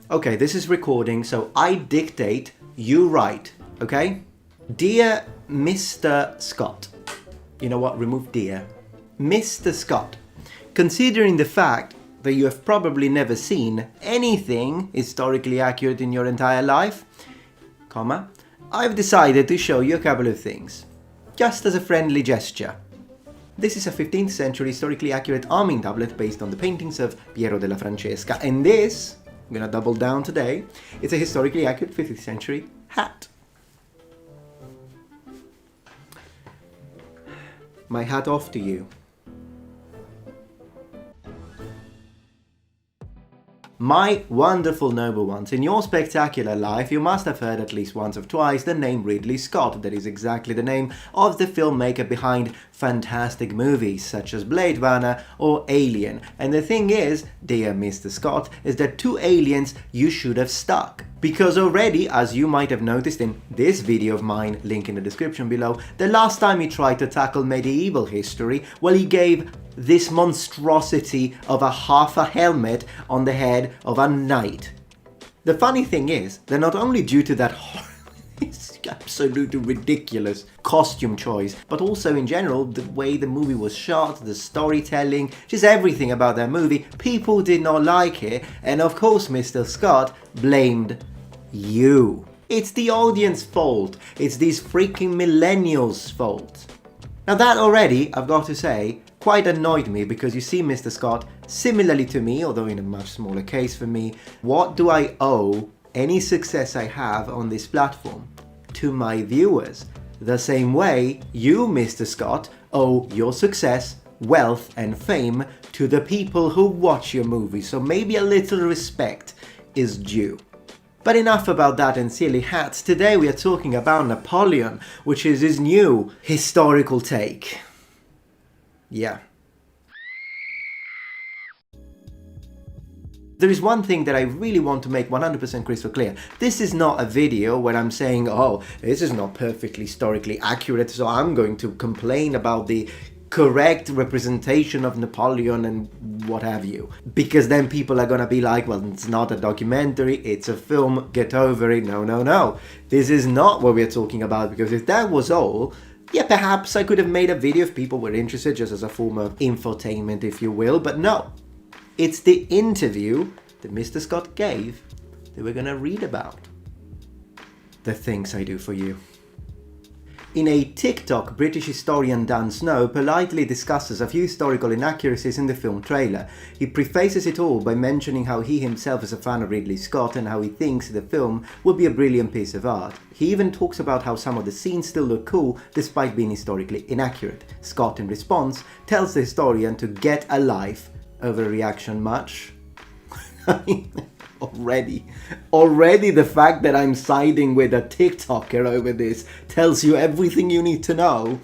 Okay, this is recording, so I dictate, you write, okay? Dear Mr. Scott. You know what? Remove dear. Mr. Scott. Considering the fact that you have probably never seen anything historically accurate in your entire life, comma, I've decided to show you a couple of things, just as a friendly gesture. This is a 15th century historically accurate arming tablet based on the paintings of Piero della Francesca, and this, I'm gonna double down today, it's a historically accurate 15th century hat. My hat off to you. My wonderful noble ones, in your spectacular life you must have heard at least once or twice the name Ridley Scott. That is exactly the name of the filmmaker behind fantastic movies such as Blade Runner or Alien. And the thing is, dear Mr. Scott, is that two aliens you should have stuck. Because already, as you might have noticed in this video of mine, link in the description below, the last time he tried to tackle medieval history, well, he gave this monstrosity of a half a helmet on the head of a knight. The funny thing is that not only due to that it's absolutely ridiculous costume choice, but also in general the way the movie was shot, the storytelling, just everything about that movie, people did not like it, and of course Mr. Scott blamed you. It's the audience fault, it's these freaking millennials' fault. Now that already, I've got to say, quite annoyed me, because you see, Mr. Scott, similarly to me, although in a much smaller case for me, what do I owe any success I have on this platform? To my viewers. The same way you, Mr. Scott, owe your success, wealth and fame to the people who watch your movies, so maybe a little respect is due. But enough about that and silly hats. Today we are talking about Napoleon, which is his new historical take. Yeah. There is one thing that I really want to make 100% crystal clear. This is not a video where I'm saying, oh, this is not perfectly historically accurate, so I'm going to complain about the correct representation of Napoleon and what have you. Because then people are gonna be like, well, it's not a documentary, it's a film, get over it. No, no, no. This is not what we're talking about, because if that was all, yeah, perhaps I could have made a video if people were interested, just as a form of infotainment, if you will, but no. It's the interview that Mr. Scott gave that we're gonna read about. The things I do for you. In a TikTok, British historian Dan Snow politely discusses a few historical inaccuracies in the film trailer. He prefaces it all by mentioning how he himself is a fan of Ridley Scott and how he thinks the film will be a brilliant piece of art. He even talks about how some of the scenes still look cool despite being historically inaccurate. Scott, in response, tells the historian to get a life. Overreaction much? I mean, already the fact that I'm siding with a TikToker over this tells you everything you need to know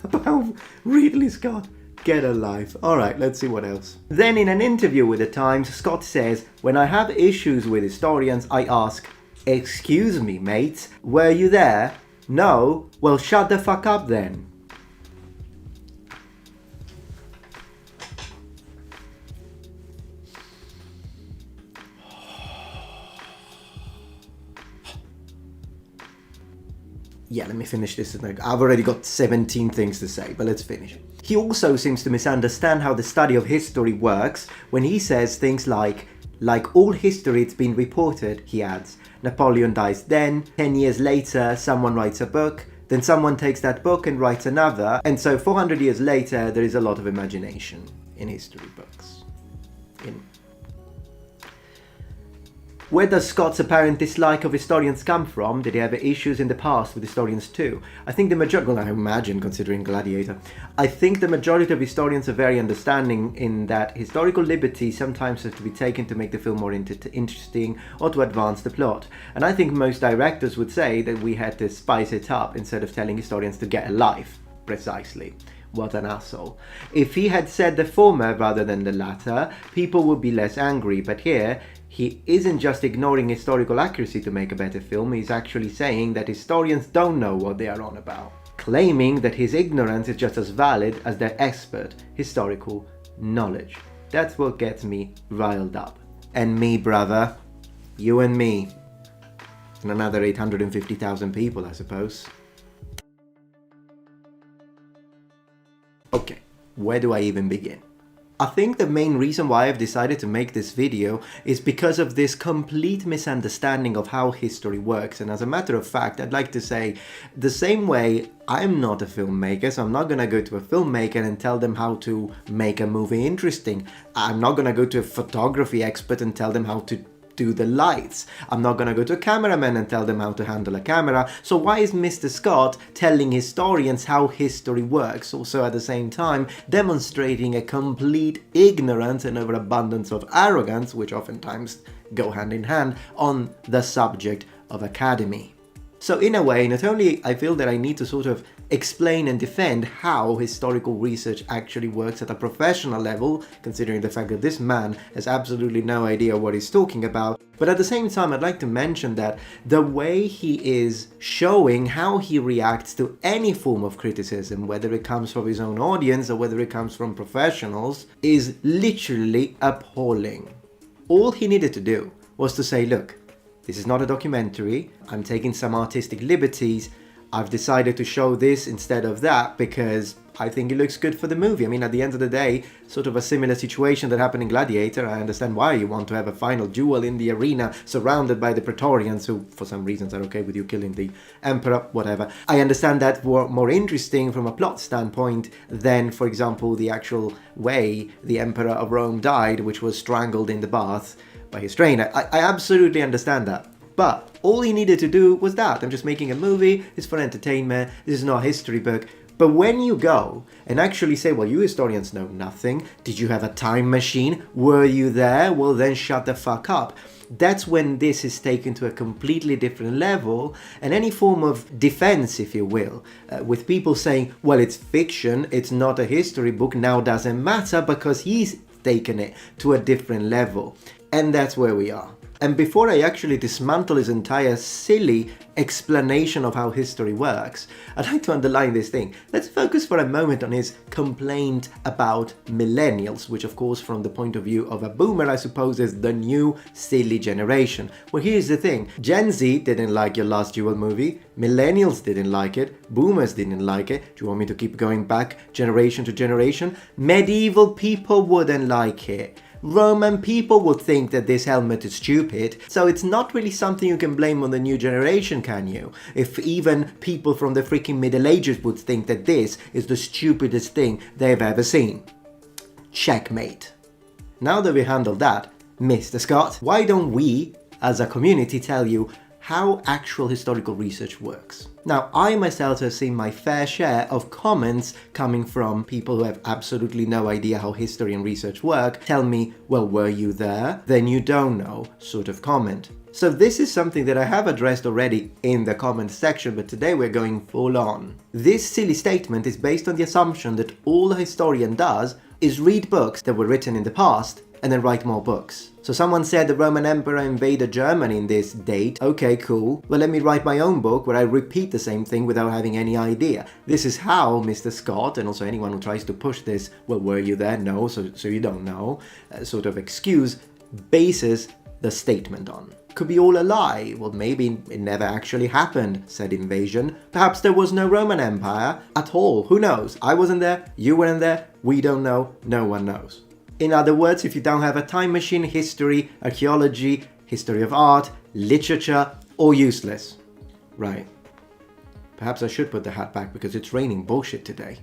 about Ridley Scott. Get a life. Alright, let's see what else. Then in an interview with The Times, Scott says, when I have issues with historians, I ask, excuse me, mates, were you there? No? Well, shut the fuck up then. Yeah, let me finish this. I've already got 17 things to say, but let's finish. He also seems to misunderstand how the study of history works when he says things like all history it's been reported, he adds. Napoleon dies then, 10 years later someone writes a book, then someone takes that book and writes another, and so 400 years later there is a lot of imagination in history books. Where does Scott's apparent dislike of historians come from? Did he have issues in the past with historians too? I think the majority, well, I imagine considering Gladiator, I think the majority of historians are very understanding in that historical liberty sometimes has to be taken to make the film more interesting or to advance the plot. And I think most directors would say that we had to spice it up instead of telling historians to get a life. Precisely. What an asshole. If he had said the former rather than the latter, people would be less angry, but here, he isn't just ignoring historical accuracy to make a better film, he's actually saying that historians don't know what they are on about, claiming that his ignorance is just as valid as their expert historical knowledge. That's what gets me riled up. And me, brother, You and me. And another 850,000 people, I suppose. Okay, where do I even begin? I think the main reason why I've decided to make this video is because of this complete misunderstanding of how history works. And as a matter of fact, I'd like to say, the same way I'm not a filmmaker, so I'm not gonna go to a filmmaker and tell them how to make a movie interesting. I'm not gonna go to a photography expert and tell them how to do the lights. I'm not gonna go to a cameraman and tell them how to handle a camera. So why is Mr. Scott telling historians how history works, also at the same time demonstrating a complete ignorance and overabundance of arrogance, which oftentimes go hand in hand, on the subject of academy? So in a way, not only I feel that I need to sort of explain and defend how historical research actually works at a professional level, considering the fact that this man has absolutely no idea what he's talking about, but at the same time I'd like to mention that the way he is showing how he reacts to any form of criticism, whether it comes from his own audience or whether it comes from professionals, is literally appalling. All he needed to do was to say, look, this is not a documentary, I'm taking some artistic liberties, I've decided to show this instead of that because I think it looks good for the movie. I mean, at the end of the day, sort of a similar situation that happened in Gladiator. I understand why you want to have a final duel in the arena surrounded by the Praetorians who, for some reasons, are okay with you killing the Emperor, whatever. I understand that more interesting from a plot standpoint than, for example, the actual way the Emperor of Rome died, which was strangled in the bath by his trainer. I absolutely understand that. But all he needed to do was that. I'm just making a movie, it's for entertainment, this is not a history book. But when you go and actually say, well, you historians know nothing, did you have a time machine, were you there, well then shut the fuck up. That's when this is taken to a completely different level, and any form of defense, if you will, with people saying, well, it's fiction, it's not a history book, now doesn't matter because he's taken it to a different level. And that's where we are. And before I actually dismantle his entire silly explanation of how history works, I'd like to underline this thing. Let's focus for a moment on his complaint about millennials, which of course from the point of view of a boomer I suppose is the new silly generation. Well, here's the thing, Gen Z didn't like your last Duel movie, millennials didn't like it, boomers didn't like it, do you want me to keep going back generation to generation? Medieval people wouldn't like it. Roman people would think that this helmet is stupid, so it's not really something you can blame on the new generation, can you? If even people from the freaking Middle Ages would think that this is the stupidest thing they've ever seen. Checkmate. Now that we handled that, Mr. Scott, why don't we, as a community, tell you how actual historical research works? Now, I myself have seen my fair share of comments coming from people who have absolutely no idea how history and research work, tell me, well, were you there? Then you don't know, sort of comment. So this is something that I have addressed already in the comment section, but today we're going full on. This silly statement is based on the assumption that all a historian does is read books that were written in the past and then write more books. So someone said the Roman Emperor invaded Germany in this date. Okay, cool. Well, let me write my own book where I repeat the same thing without having any idea. This is how Mr. Scott, and also anyone who tries to push this, well, were you there? No, so you don't know, sort of excuse, bases the statement on. Could be all a lie. Well, maybe it never actually happened, said invasion. Perhaps there was no Roman Empire at all. Who knows? I wasn't there, you weren't there, we don't know, no one knows. In other words, if you don't have a time machine, history, archaeology, history of art, literature, all useless. Right. Perhaps I should put the hat back because it's raining bullshit today.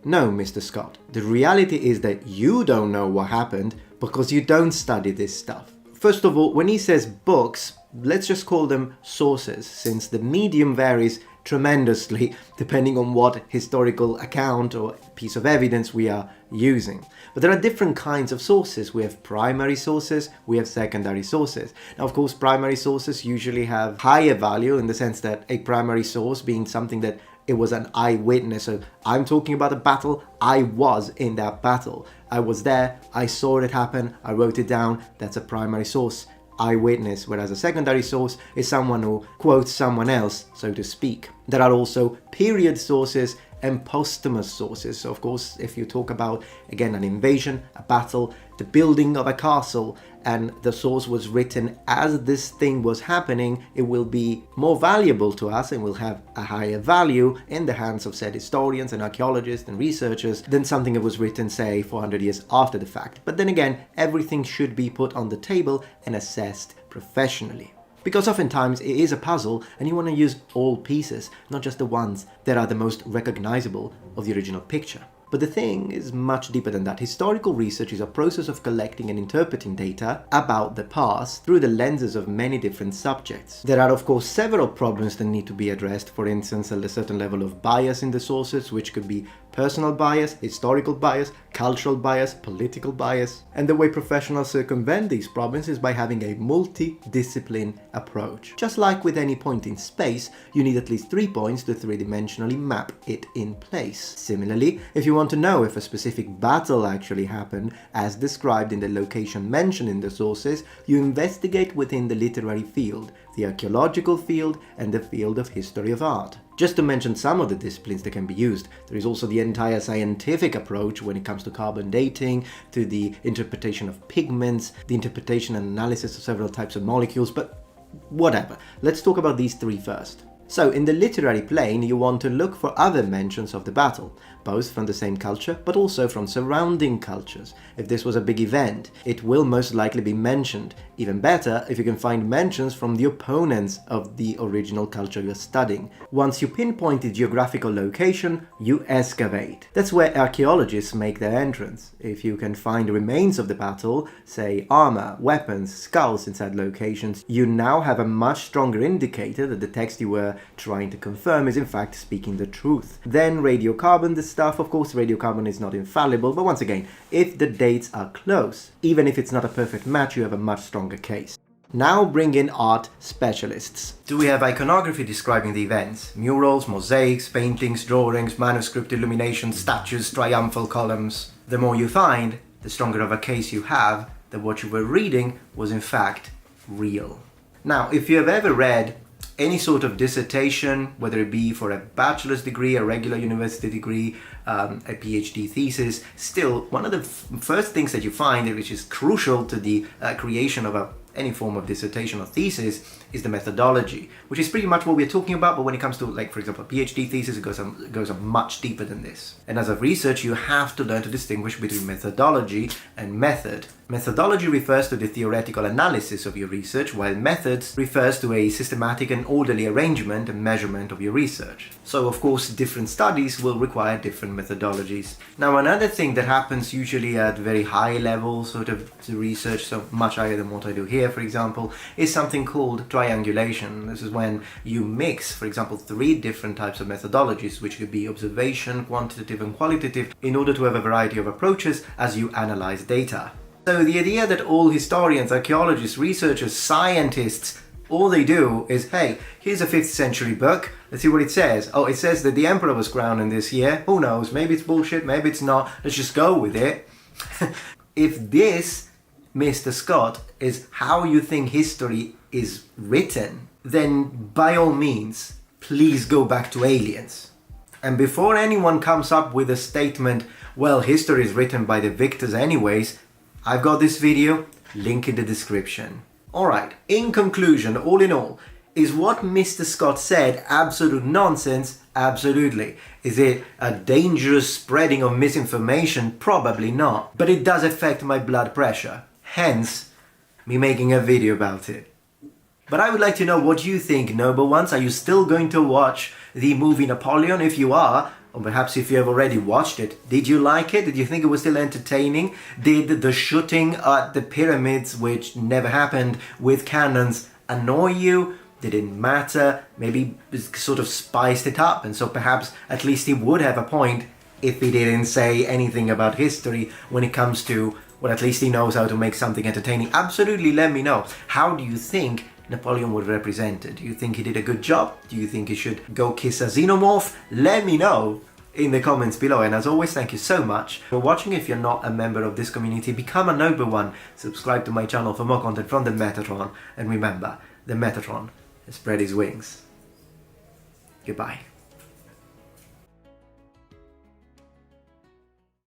No, Mr. Scott. The reality is that you don't know what happened because you don't study this stuff. First of all, when he says books, let's just call them sources, since the medium varies tremendously depending on what historical account or piece of evidence we are using. But there are different kinds of sources. We have primary sources, we have secondary sources. Now, of course, primary sources usually have higher value in the sense that a primary source being something that it was an eyewitness. So I'm talking about a battle, I was in that battle. I was there, I saw it happen, I wrote it down, that's a primary source. Eyewitness, whereas a secondary source is someone who quotes someone else, so to speak. There are also period sources and posthumous sources. So of course, if you talk about, again, an invasion, a battle, the building of a castle, and the source was written as this thing was happening, it will be more valuable to us and will have a higher value in the hands of said historians and archaeologists and researchers than something that was written, say, 400 years after the fact. But then again, everything should be put on the table and assessed professionally. Because oftentimes it is a puzzle and you want to use all pieces, not just the ones that are the most recognizable of the original picture. But the thing is much deeper than that. Historical research is a process of collecting and interpreting data about the past through the lenses of many different subjects. There are of course several problems that need to be addressed. For instance, a certain level of bias in the sources, which could be personal bias, historical bias, cultural bias, political bias. And the way professionals circumvent these problems is by having a multi-discipline approach. Just like with any point in space, you need at least 3 points to three-dimensionally map it in place. Similarly, if you want to know if a specific battle actually happened, as described in the location mentioned in the sources, you investigate within the literary field, the archaeological field, and the field of history of art. Just to mention some of the disciplines that can be used, there is also the entire scientific approach when it comes to carbon dating, to the interpretation of pigments, the interpretation and analysis of several types of molecules, but whatever. Let's talk about these three first. So, in the literary plane, you want to look for other mentions of the battle, both from the same culture, but also from surrounding cultures. If this was a big event, it will most likely be mentioned. Even better, if you can find mentions from the opponents of the original culture you're studying. Once you pinpoint the geographical location, you excavate. That's where archaeologists make their entrance. If you can find remains of the battle, say armor, weapons, skulls inside locations, you now have a much stronger indicator that the text you were trying to confirm is in fact speaking the truth. Then radiocarbon, the stuff, of course radiocarbon is not infallible, but once again, if the dates are close, even if it's not a perfect match, you have a much stronger case. Now bring in art specialists. Do we have iconography describing the events? Murals, mosaics, paintings, drawings, manuscript illuminations, statues, triumphal columns. The more you find, the stronger of a case you have that what you were reading was in fact real. Now, if you have ever read any sort of dissertation, whether it be for a bachelor's degree, a regular university degree, a PhD thesis, still one of the first things that you find, which is crucial to the creation of any form of dissertation or thesis, is the methodology, which is pretty much what we're talking about, but when it comes to, like, for example, a PhD thesis, it goes on much deeper than this. And as a researcher, you have to learn to distinguish between methodology and method. Methodology refers to the theoretical analysis of your research, while methods refers to a systematic and orderly arrangement and measurement of your research. So, of course, different studies will require different methodologies. Now, another thing that happens usually at very high levels, sort of research, so much higher than what I do here, for example, is something called triangulation. This is when you mix, for example, 3 different types of methodologies, which could be observation, quantitative, and qualitative, in order to have a variety of approaches as you analyze data. So the idea that all historians, archaeologists, researchers, scientists, all they do is, hey, here's a 5th century book, let's see what it says. Oh, it says that the emperor was crowned in this year. Who knows? Maybe it's bullshit, maybe it's not. Let's just go with it. If this, Mr. Scott, is how you think history is written, then by all means, please go back to aliens. And before anyone comes up with a statement, well, history is written by the victors anyways, I've got this video, link in the description. Alright, in conclusion, all in all, is what Mr. Scott said absolute nonsense? Absolutely. Is it a dangerous spreading of misinformation? Probably not. But it does affect my blood pressure. Hence, me making a video about it. But I would like to know what you think, noble ones. Are you still going to watch the movie Napoleon? If you are, or perhaps if you have already watched it, did you like it? Did you think it was still entertaining? Did the shooting at the pyramids, which never happened, with cannons annoy you? Did it matter? Maybe sort of spiced it up, and so perhaps at least he would have a point if he didn't say anything about history when it comes to, well, at least he knows how to make something entertaining. Absolutely, let me know. How do you think Napoleon would represent it? Do you think he did a good job? Do you think he should go kiss a xenomorph? Let me know in the comments below. And as always, thank you so much for watching. If you're not a member of this community, become a noble one. Subscribe to my channel for more content from the Metatron. And remember, the Metatron has spread his wings. Goodbye.